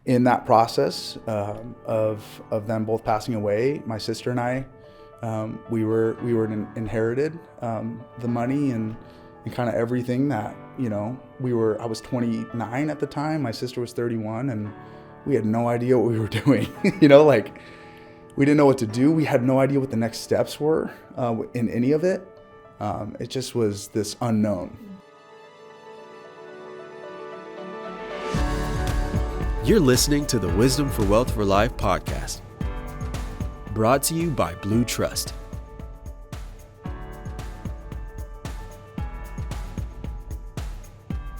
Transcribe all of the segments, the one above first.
in that process of them both passing away, my sister and I, we were inherited the money and kind of everything that, I was 29 at the time, my sister was 31, and we had no idea what we were doing. Like, we didn't know what to do. We had no idea what the next steps were in any of it. It just was this unknown. You're listening to the Wisdom for Wealth for Life podcast, brought to you by Blue Trust.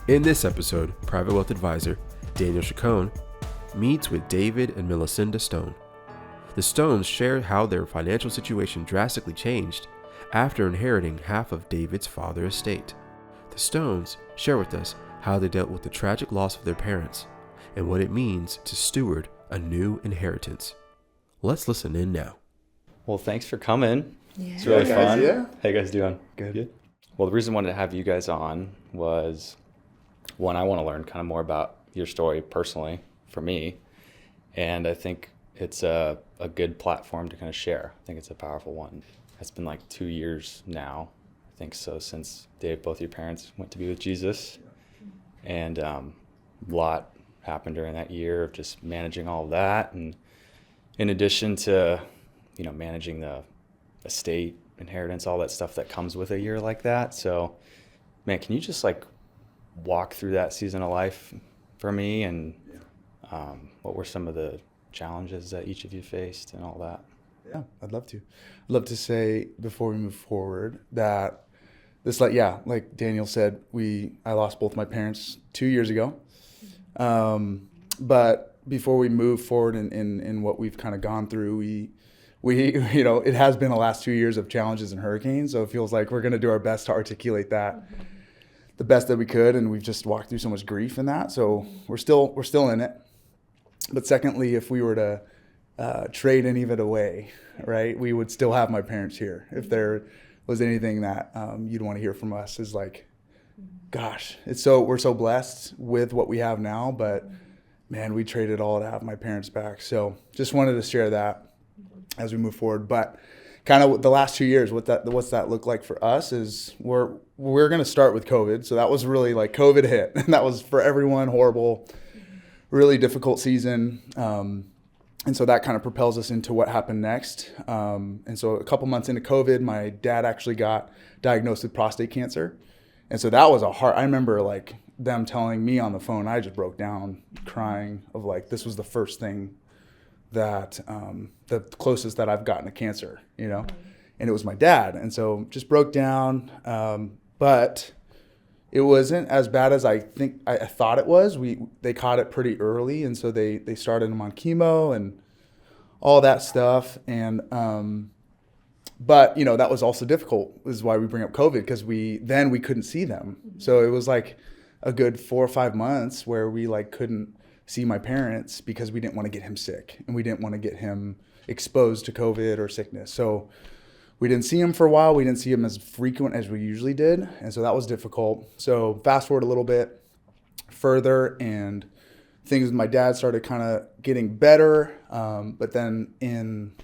In this episode, private wealth advisor Daniel Chacon meets with David and Melisenda Stone. The Stones share how their financial situation drastically changed after inheriting half of David's father's estate. The Stones share with us how they dealt with the tragic loss of their parents and what it means to steward a new inheritance. Let's listen in now. Well, thanks for coming. Yeah. It's really fun. Yeah. How you guys doing? Good. Well, the reason I wanted to have you guys on was, one, I want to learn kind of more about your story personally for me. And I think it's a good platform to kind of share. I think it's a powerful one. It's been like 2 years now, I think so, since both your parents went to be with Jesus. And a lot happened during that year of just managing all of that. And in addition to, managing the estate, inheritance, all that stuff that comes with a year like that. So, man, can you just walk through that season of life for me? And what were some of the challenges that each of you faced and all that? Yeah, I'd love to. I'd love to say before we move forward that this, like Daniel said, I lost both my parents 2 years ago. But before we move forward in what we've kind of gone through, we it has been the last 2 years of challenges and hurricanes. So it feels like we're going to do our best to articulate that the best that we could. And we've just walked through so much grief in that. So we're still in it. But secondly, if we were to trade any of it away, right, we would still have my parents here. If there was anything that you'd want to hear from us is gosh, we're so blessed with what we have now, but man, we traded all to have my parents back. So just wanted to share that as we move forward. But kind of the last 2 years, what's that look like for us is we're going to start with COVID. So that was really COVID hit, and that was for everyone horrible, really difficult season. And so that kind of propels us into what happened next. And so a couple months into COVID, my dad actually got diagnosed with prostate cancer. And so that was I remember them telling me on the phone, I just broke down crying of this was the first thing that, the closest that I've gotten to cancer, and it was my dad. And so just broke down. But it wasn't as bad as I thought it was. They caught it pretty early. And so they started him on chemo and all that stuff. And, but that was also difficult, is why we bring up COVID, because we couldn't see them. So it was a good 4 or 5 months where we couldn't see my parents because we didn't want to get him sick and we didn't want to get him exposed to COVID or sickness. So we didn't see him for a while. We didn't see him as frequent as we usually did. And so that was difficult. So fast forward a little bit further, and things with my dad started kind of getting better. But then in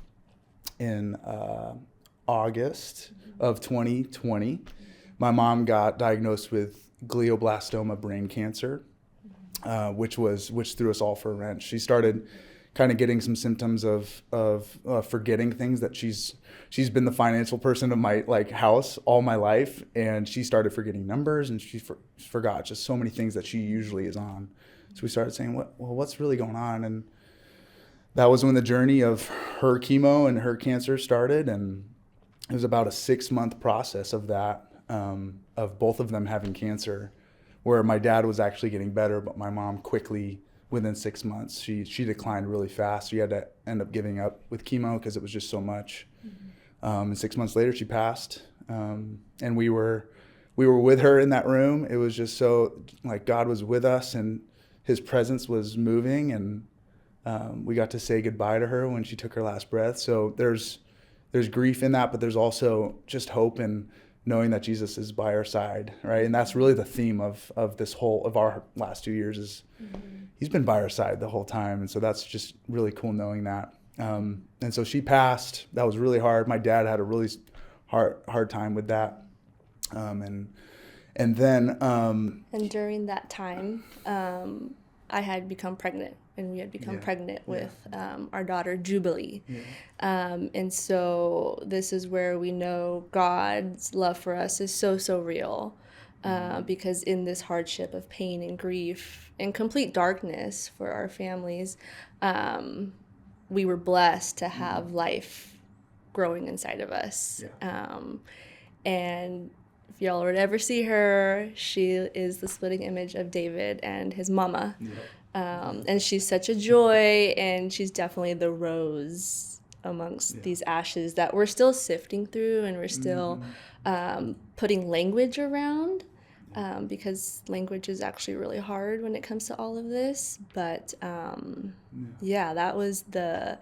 August of 2020, my mom got diagnosed with glioblastoma brain cancer, which threw us all for a wrench. She started kind of getting some symptoms of forgetting things. That she's been the financial person of my house all my life, and she started forgetting numbers, and she forgot just so many things that she usually is on. So we started saying, what's really going on? And that was when the journey of her chemo and her cancer started, and it was about a 6-month process of that, of both of them having cancer, where my dad was actually getting better, but my mom quickly, within 6 months, she declined really fast. She had to end up giving up with chemo because it was just so much. And 6 months later, she passed. And we were with her in that room. It was just so God was with us, and His presence was moving, and we got to say goodbye to her when she took her last breath. So there's grief in that, but there's also just hope and knowing that Jesus is by our side, right? And that's really the theme of our last 2 years is he's been by our side the whole time. And so that's just really cool knowing that. And so she passed. That was really hard. My dad had a really hard time with that. And then and during that time, I had become pregnant, and we had become pregnant with our daughter Jubilee. And so this is where we know God's love for us is so real, because in this hardship of pain and grief and complete darkness for our families, we were blessed to have life growing inside of us. And if y'all would ever see her, she is the splitting image of David and his mama. And she's such a joy, and she's definitely the rose amongst these ashes that we're still sifting through, and we're still putting language around, because language is actually really hard when it comes to all of this. But that was the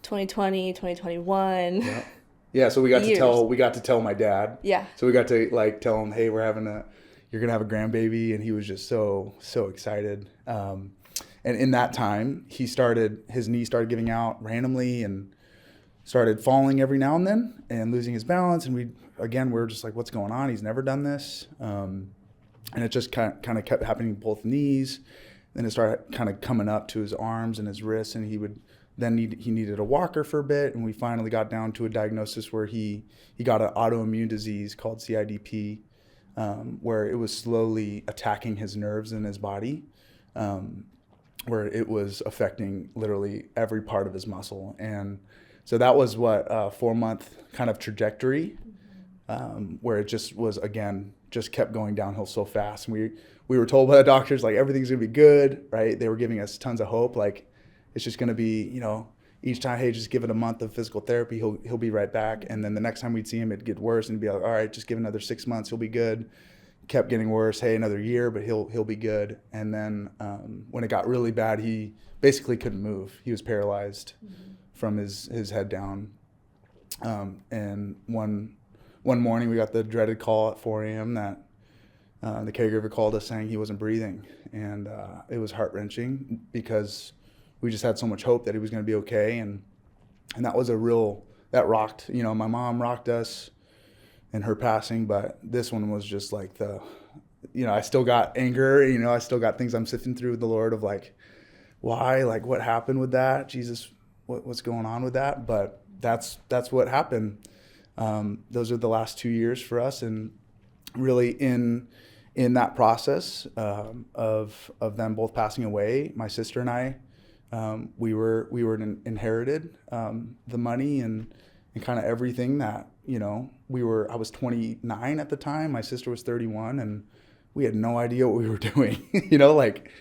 2020, 2021. Yeah, so we got to tell my dad. Yeah. So we got to like tell him, hey, you're gonna have a grandbaby, and he was just so excited. And in that time, his knee started giving out randomly and started falling every now and then and losing his balance. And we're just like, what's going on? He's never done this. And it just kind of kept happening with both knees. Then it started kind of coming up to his arms and his wrists, and he needed a walker for a bit, and we finally got down to a diagnosis where he got an autoimmune disease called CIDP, where it was slowly attacking his nerves in his body, where it was affecting literally every part of his muscle. And so that was what a 4-month kind of trajectory, where it just was, again, just kept going downhill so fast. And we were told by the doctors, like, everything's gonna be good, right? They were giving us tons of hope, like, it's just going to be, each time, hey, just give it a month of physical therapy, he'll be right back. And then the next time we'd see him, it'd get worse, and be like, all right, just give another 6 months, he'll be good. Kept getting worse. Hey, another year, but he'll be good. And then when it got really bad, he basically couldn't move. He was paralyzed from his head down. And one morning we got the dreaded call at 4 a.m. that the caregiver called us saying he wasn't breathing, and it was heart-wrenching because we just had so much hope that he was going to be okay. And that was that rocked, my mom rocked us in her passing, but this one was just like I still got anger, I still got things I'm sifting through with the Lord of like, why, like what happened with that? Jesus, what's going on with that? But that's what happened. Those are the last 2 years for us. And really in that process of them both passing away, my sister and I, we were inherited the money and kind of everything that I was 29 at the time, my sister was 31, and we had no idea what we were doing. Like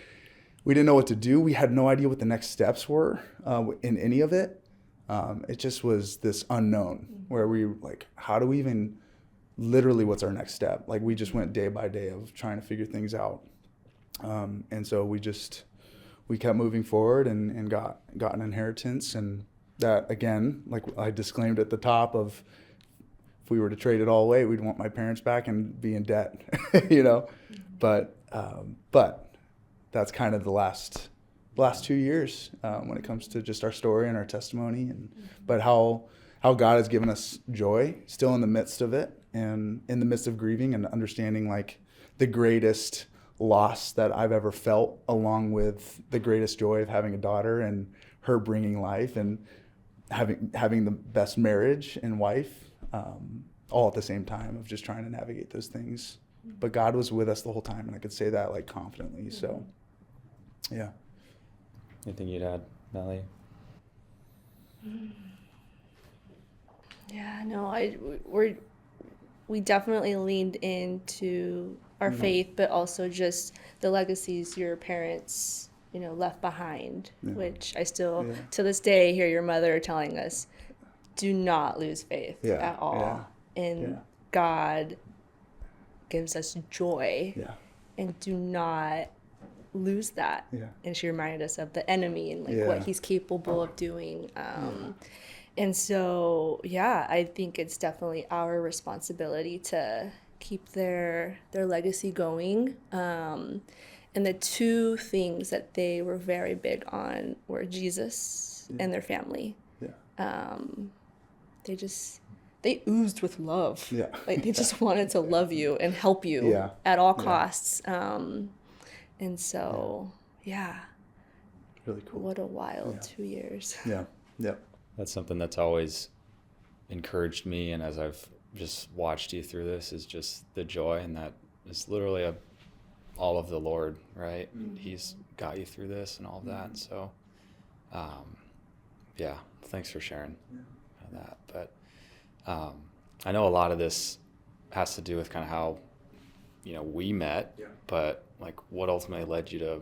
we didn't know what to do. We had no idea what the next steps were in any of it. It just was this unknown where we were like, how do we even literally what's our next step? Like we just went day by day of trying to figure things out. And so we kept moving forward and got an inheritance. And that, again, like I disclaimed at the top of, if we were to trade it all away, we'd want my parents back and be in debt, But that's kind of the last 2 years when it comes to just our story and our testimony, but how God has given us joy still in the midst of it, and in the midst of grieving and understanding like the greatest loss that I've ever felt, along with the greatest joy of having a daughter and her bringing life and having the best marriage and wife, all at the same time of just trying to navigate those things. But God was with us the whole time, and I could say that like confidently. So, yeah. Anything you'd add, Melly? Yeah, no, we definitely leaned into our faith, but also just the legacies your parents, left behind, which I still, to this day, hear your mother telling us, do not lose faith at all. And God gives us joy, and do not lose that. And she reminded us of the enemy and like what he's capable of doing. And so, yeah, I think it's definitely our responsibility to keep their legacy going. And the two things that they were very big on were Jesus and their family. Yeah. They oozed with love. Yeah. Like they just wanted to love you and help you Yeah. at all Yeah. costs. And so, yeah. Really cool. What a wild Yeah. 2 years. Yeah. Yeah. That's something that's always encouraged me, and as I've just watched you through this, is just the joy, and that is literally all of the Lord, right? He's got you through this and all of that. So, yeah, thanks for sharing that. But I know a lot of this has to do with kind of how, we met, but like what ultimately led you to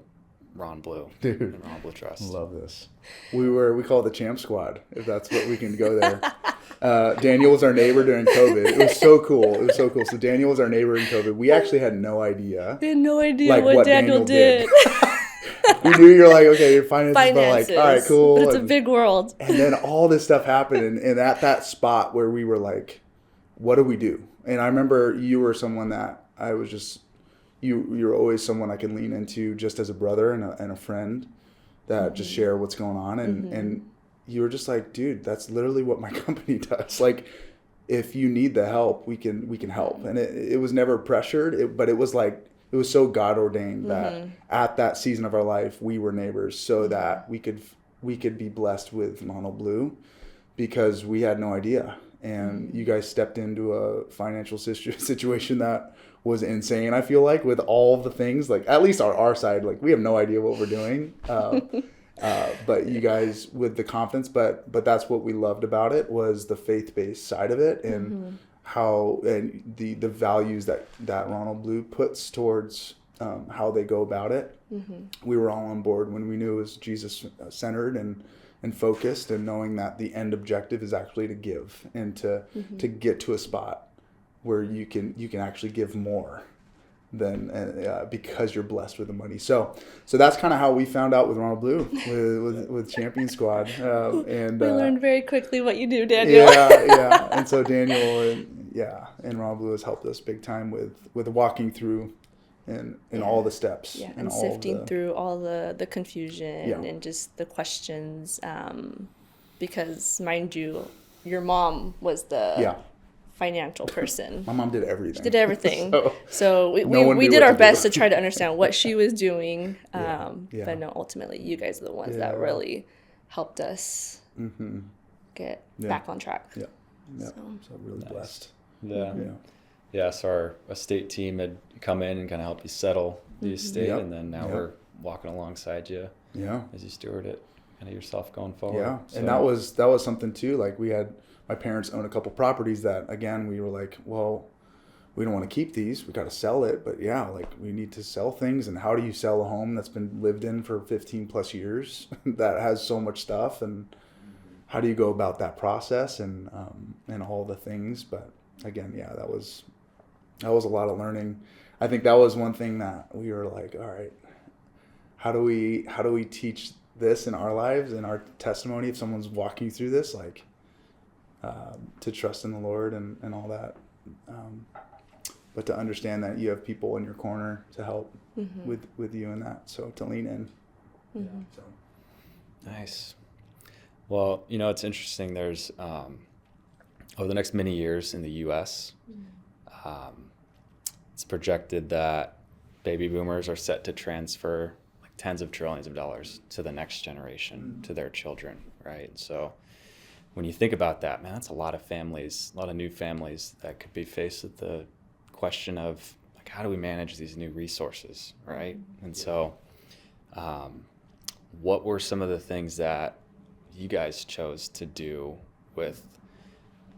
Ron Blue, Dude, and Ron Blue Trust. I love this. We call it the Champ Squad, if that's what we can go there. Daniel was our neighbor during COVID. It was so cool. So Daniel was our neighbor in COVID. We actually had no idea. We had no idea Like, what what Daniel Daniel did. We knew you're like, okay, your finances, but Finances. like, all right, cool. But it's a big world. And then all this stuff happened, and at that spot where we were like, what do we do? And I remember you were someone that I was just, you're always someone I can lean into just as a brother and a friend that just share what's going on. And you were just like, dude, that's literally what my company does. Like, if you need the help, we can help. And it was never pressured, but it was like, it was so God ordained that at that season of our life, we were neighbors so that we could be blessed with Mono Blue, because we had no idea. And you guys stepped into a financial situation that was insane. I feel like, with all the things, like at least our side, like we have no idea what we're doing. But you guys with the confidence, but that's what we loved about it, was the faith-based side of it, and how, and the values that Ronald Blue puts towards how they go about it. We were all on board when we knew it was Jesus centered and focused, and knowing that the end objective is actually to give and to get to a spot where you can actually give more than because you're blessed with the money. So that's kind of how we found out with Ronald Blue, with Champion Squad. And We learned very quickly what you do, Daniel. Yeah. And so Daniel and Ronald Blue has helped us big time with walking through and all the steps. Yeah, and sifting through all the confusion and just the questions. Because, mind you, your mom was the financial person. My mom did everything. She did everything. So No we did our best to try to understand what she was doing. Yeah. But no, ultimately, you guys are the ones that really helped us get back on track. Yeah. So really blessed. Yeah, so our estate team had come in and kind of helped you settle the estate, and then now we're walking alongside you as you steward it kind of yourself going forward. Yeah, so. and that was something too. Like, my parents own a couple properties that, again, we were like, well, we don't want to keep these. We got to sell it. But yeah, like, we need to sell things. And how do you sell a home that's been lived in for 15 plus years that has so much stuff? And how do you go about that process and all the things? But again, that was a lot of learning. I think that was one thing that we were like, all right, how do we teach this in our lives, in our testimony, if someone's walking you through this, like, to trust in the Lord and all that, but to understand that you have people in your corner to help with you in that, so to lean in. Nice. Well, it's interesting. There's over the next many years in the U.S., it's projected that baby boomers are set to transfer like tens of trillions of dollars to the next generation, to their children, right? So when you think about that, man, that's a lot of families, a lot of new families that could be faced with the question of, like, how do we manage these new resources, right? And so what were some of the things that you guys chose to do with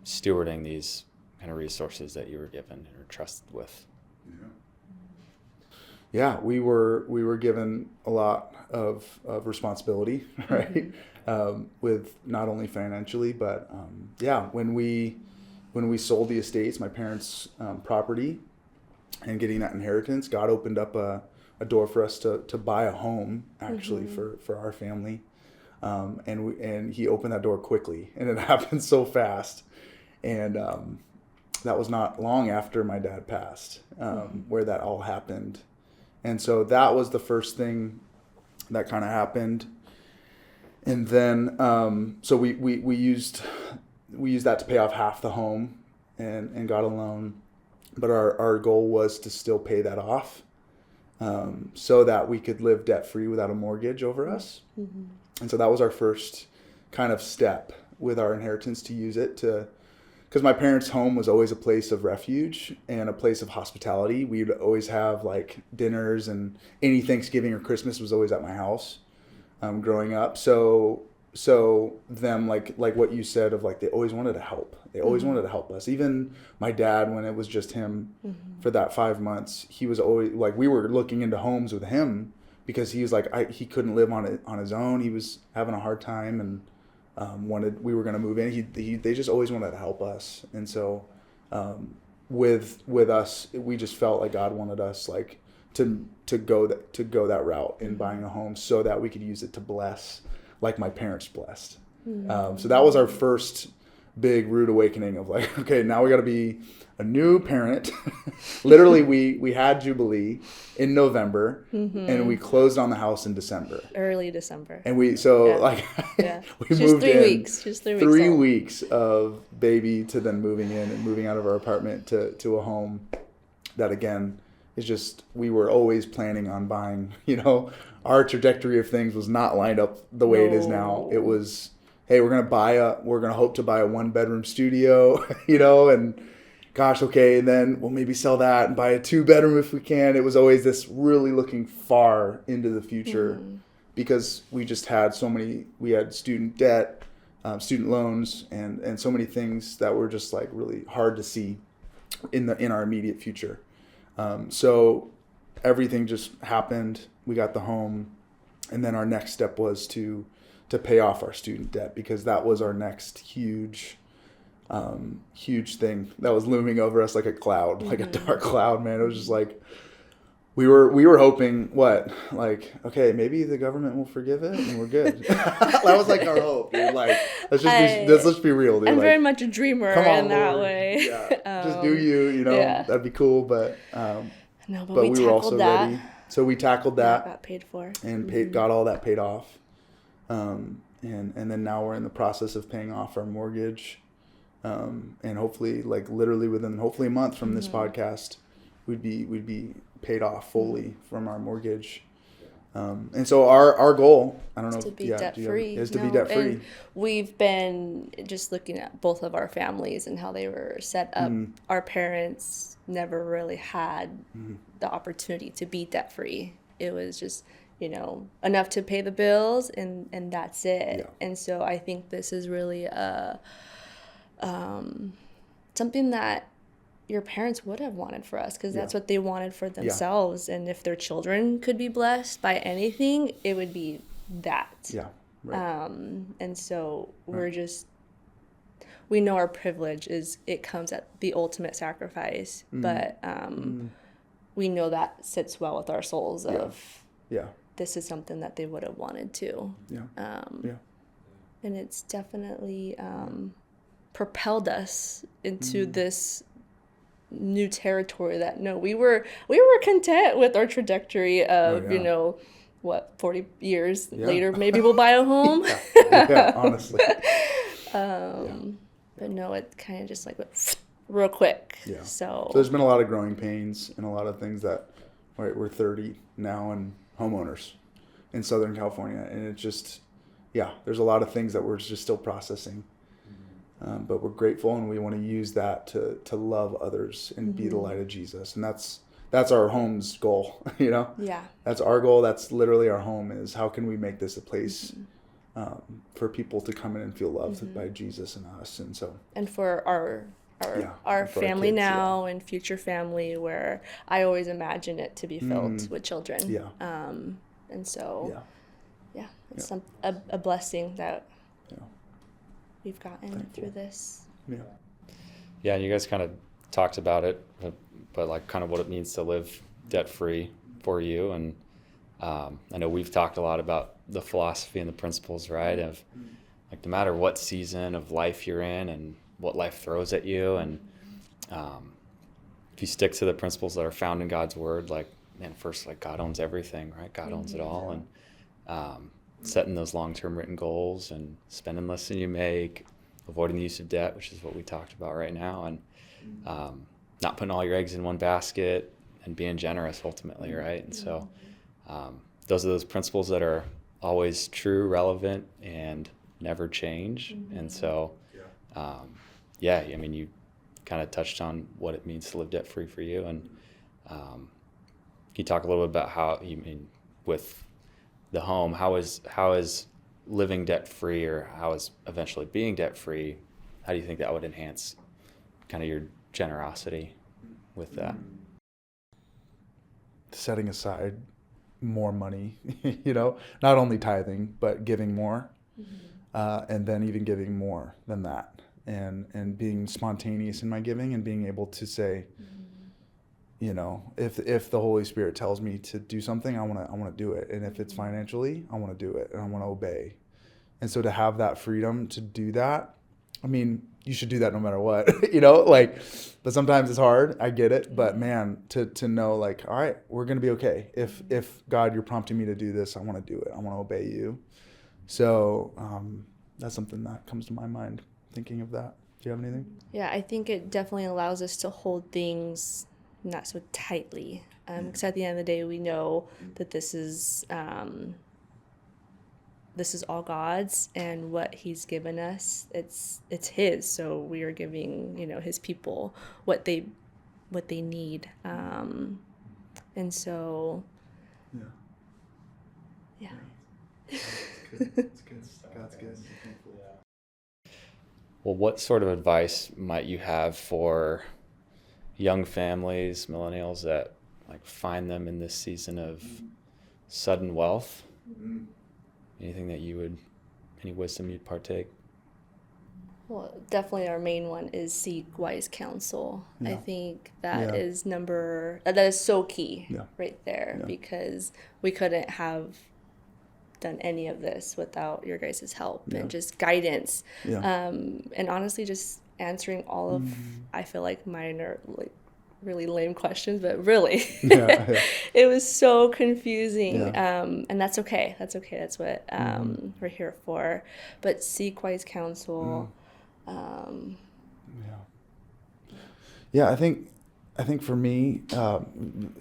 stewarding these kind of resources that you were given or trusted with? Yeah, we were given a lot of responsibility, right? With not only financially, but when we sold the estates, my parents' property, and getting that inheritance, God opened up a door for us to buy a home, actually, for our family. and he opened that door quickly, and it happened so fast. And that was not long after my dad passed, where that all happened. And so that was the first thing that kind of happened. And then, so we used that to pay off half the home and got a loan. But our goal was to still pay that off, so that we could live debt-free without a mortgage over us. Mm-hmm. And so that was our first kind of step with our inheritance, to use it to, because my parents' home was always a place of refuge and a place of hospitality. We'd always have like dinners, and any Thanksgiving or Christmas was always at my house growing up. So them, like what you said of like, they always wanted to help. They always wanted to help us. Even my dad, when it was just him for that 5 months, he was always like, we were looking into homes with him because he was like, he couldn't live on his own. He was having a hard time, and we were going to move in. They just always wanted to help us. And so with us, we just felt like God wanted us like to go that route in buying a home, so that we could use it to bless like my parents blessed. So that was our first big rude awakening of like, okay, now we got to be a new parent. Literally, we had Jubilee in November, and we closed on the house in December. Early December. And we moved just 3 in weeks. Just 3 weeks. 3 weeks of baby to then moving in and moving out of our apartment to a home that, again, is just, we were always planning on buying. Our trajectory of things was not lined up the way it is now. It was, hey, we're gonna hope to buy a 1-bedroom studio, and gosh, okay, and then we'll maybe sell that and buy a 2-bedroom if we can. It was always this really looking far into the future, because we just had we had student debt, student loans, and so many things that were just like really hard to see in our immediate future. So everything just happened. We got the home, and then our next step was to pay off our student debt, because that was our next huge thing that was looming over us like a cloud, like a dark cloud, man. It was just like, we were hoping, okay, maybe the government will forgive it and we're good. That was like our hope, dude. Like, let's just be real, dude. I'm like, very much a dreamer in that way. Yeah. Just do you, that'd be cool. But no, but we were also ready. So we tackled that. Got paid for. And got all that paid off. And then now we're in the process of paying off our mortgage. And hopefully, like literally within a month from this podcast, we'd be paid off fully from our mortgage. And so our goal, I don't know, is to be debt free. Is to be debt free. We've been just looking at both of our families and how they were set up. Our parents never really had the opportunity to be debt free. It was just, enough to pay the bills and that's it. Yeah. And so I think this is really something that your parents would have wanted for us, because that's what they wanted for themselves. Yeah. And if their children could be blessed by anything, it would be that. Yeah. Right. And so we know our privilege it comes at the ultimate sacrifice, but we know that sits well with our souls of this is something that they would have wanted to. Yeah. And it's definitely propelled us into this new territory that we were content with our trajectory of 40 years later maybe we'll buy a home. Honestly. But no, it kind of just like went real quick. So there's been a lot of growing pains and a lot of things that we're 30 now and homeowners in Southern California, and it's just there's a lot of things that we're just still processing. But we're grateful, and we want to use that to love others and be the light of Jesus. And that's our home's goal, Yeah. That's our goal. That's literally our home, is how can we make this a place for people to come in and feel loved by Jesus and us. And so. And for our family kids, now and future family, where I always imagine it to be filled with children. Yeah. And so, it's a blessing that we've gotten through this. Yeah, and you guys kind of talked about it, but like kind of what it means to live debt-free for you. And I know we've talked a lot about the philosophy and the principles, right? Of like, no matter what season of life you're in and what life throws at you, and if you stick to the principles that are found in God's word, like, man, first, like, God owns everything, right? God owns it all. And setting those long-term written goals and spending less than you make, avoiding the use of debt, which is what we talked about right now, and not putting all your eggs in one basket, and being generous ultimately, right? And so those are those principles that are always true, relevant, and never change. And so, I mean, you kind of touched on what it means to live debt-free for you. And can you talk a little bit about how, you mean, with the home, how is living debt-free, or how is eventually being debt-free, how do you think that would enhance kind of your generosity with that? Setting aside more money, not only tithing, but giving more, and then even giving more than that, and being spontaneous in my giving, and being able to say, if the Holy Spirit tells me to do something, I want to do it. And if it's financially, I want to do it, and I want to obey. And so to have that freedom to do that, I mean, you should do that no matter what, but sometimes it's hard. I get it. But man, to know, like, all right, we're going to be okay. If God, you're prompting me to do this, I want to do it. I want to obey you. So that's something that comes to my mind thinking of that. Do you have anything? Yeah, I think it definitely allows us to hold things not so tightly. Because at the end of the day, we know that this is all God's, and what He's given us, it's His. So we are giving, His people what they need, and so yeah. It's good. That's good. Well, what sort of advice might you have for young families, millennials, that like find them in this season of sudden wealth? Anything that any wisdom you'd partake? Well, definitely our main one is seek wise counsel. Yeah. I think that is that is so key right there, because we couldn't have done any of this without your guys' help and just guidance. And honestly, just answering all of, I feel like mine are like really lame questions, but really it was so confusing. And that's okay. That's what we're here for. But seek wise counsel. I think for me,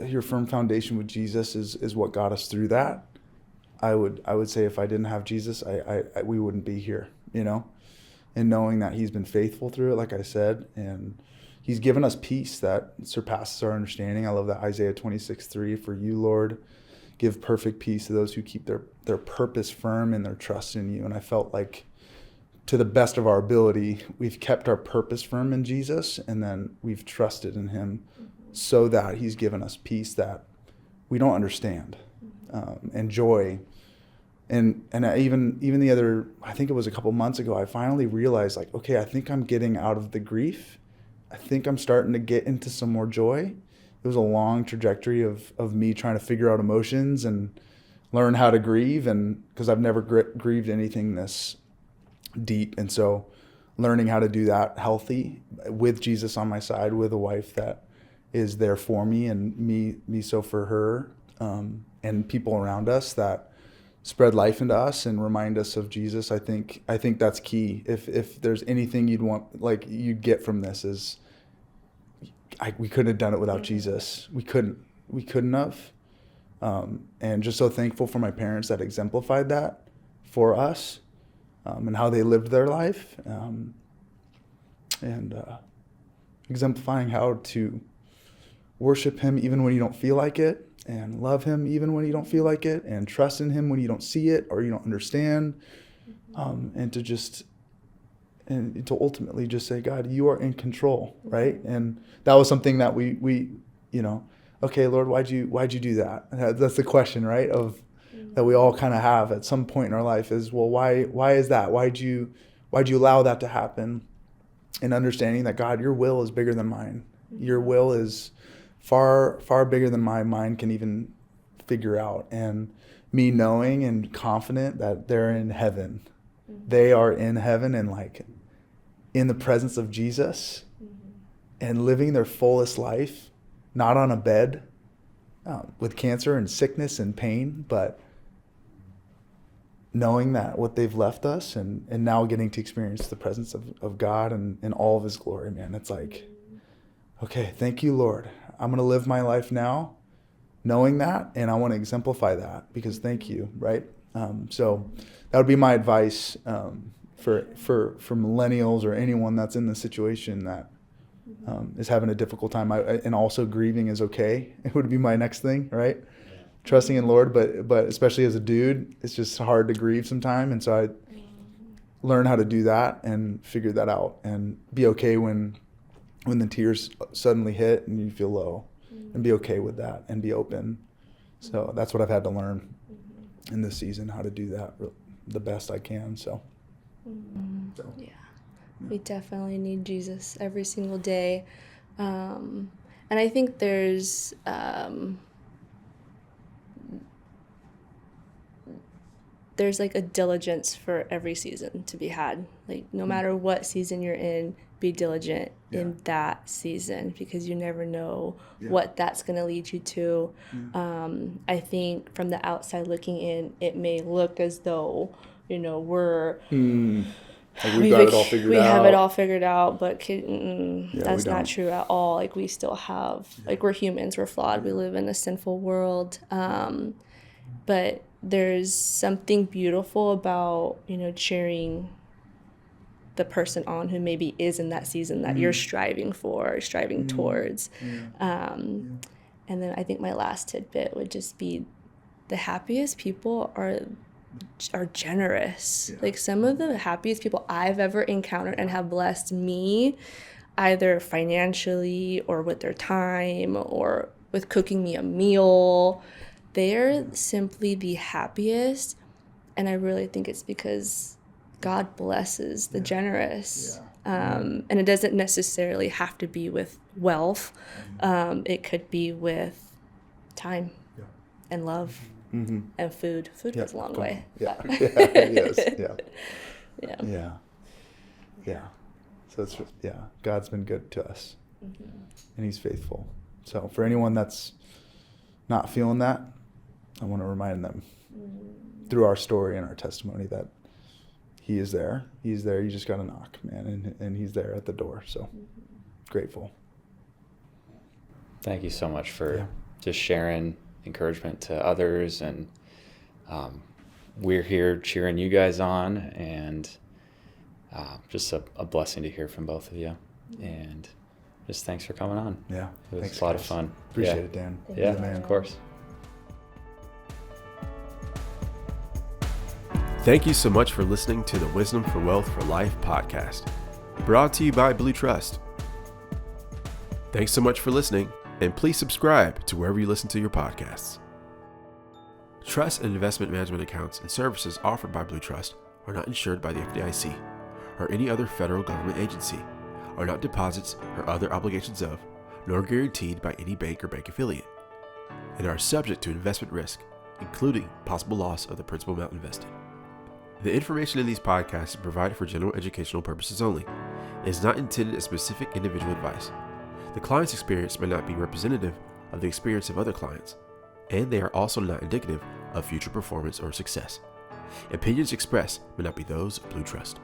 your firm foundation with Jesus is what got us through that. I would say if I didn't have Jesus, we wouldn't be here, and knowing that He's been faithful through it, like I said, and He's given us peace that surpasses our understanding. I love that Isaiah 26:3, for you, Lord, give perfect peace to those who keep their purpose firm and their trust in you. And I felt like, to the best of our ability, we've kept our purpose firm in Jesus, and then we've trusted in Him so that He's given us peace that we don't understand, and joy. And even the other, I think it was a couple months ago, I finally realized, like, okay, I think I'm getting out of the grief. I think I'm starting to get into some more joy. It was a long trajectory of me trying to figure out emotions and learn how to grieve, and because I've never grieved anything this deep. And so learning how to do that healthy with Jesus on my side, with a wife that is there for me, and me so for her, and people around us that spread life into us and remind us of Jesus. I think that's key. If there's anything you'd get from this, is we couldn't have done it without Jesus. We couldn't have. And just so thankful for my parents that exemplified that for us, and how they lived their life, and exemplifying how to worship Him even when you don't feel like it, and love Him even when you don't feel like it, and trust in Him when you don't see it or you don't understand, and to ultimately just say, God, you are in control, right? And that was something that we okay, Lord, why'd you do that? That's the question, right? That we all kind of have at some point in our life is, well, why is that? Why'd you allow that to happen? And understanding that, God, your will is bigger than mine. Your will is far, far bigger than my mind can even figure out. And me knowing and confident that they're in heaven. They are in heaven and like in the presence of Jesus and living their fullest life, not on a bed with cancer and sickness and pain, but knowing that what they've left us and now getting to experience the presence of God and all of his glory, man. It's like, okay, thank you, Lord. I'm going to live my life now knowing that, and I want to exemplify that because thank you, right? So that would be my advice for millennials or anyone that's in the situation that is having a difficult time. And also grieving is okay. It would be my next thing, right? Yeah. Trusting in Lord, but especially as a dude, it's just hard to grieve sometime. And so I learned how to do that and figured that out and be okay when the tears suddenly hit and you feel low, and be okay with that and be open. So that's what I've had to learn in this season, how to do that the best I can. So. Yeah, we definitely need Jesus every single day. And I think there's like a diligence for every season to be had. Like no matter what season you're in, be diligent in that season because you never know what that's going to lead you to. I think from the outside looking in, it may look as though, we're... Like we have it all figured out, but that's not true at all. Like we still have, like we're humans, we're flawed. We live in a sinful world. But there's something beautiful about, cheering the person on who maybe is in that season that you're striving towards. And then I think my last tidbit would just be the happiest people are generous. Like some of the happiest people I've ever encountered and have blessed me either financially or with their time or with cooking me a meal, they're simply the happiest. And I really think it's because God blesses the generous. And it doesn't necessarily have to be with wealth. It could be with time and love. And food goes a long way. Yeah. So it's God's been good to us, and He's faithful. So for anyone that's not feeling that, I want to remind them through our story and our testimony that He is there. He's there. You just got to knock, man, and He's there at the door. So grateful. Thank you so much for just sharing encouragement to others, and we're here cheering you guys on, and just a blessing to hear from both of you, and just thanks for coming on. Yeah, it was a lot of fun. Appreciate it, Dan. Yeah, man, of course. Thank you so much for listening to the Wisdom for Wealth for Life podcast, brought to you by Blue Trust. Thanks so much for listening, and please subscribe to wherever you listen to your podcasts. Trust and investment management accounts and services offered by Blue Trust are not insured by the FDIC or any other federal government agency, are not deposits or other obligations of, nor guaranteed by any bank or bank affiliate, and are subject to investment risk, including possible loss of the principal amount invested. The information in these podcasts is provided for general educational purposes only. It is not intended as specific individual advice. The client's experience may not be representative of the experience of other clients, and they are also not indicative of future performance or success. Opinions expressed may not be those of Blue Trust.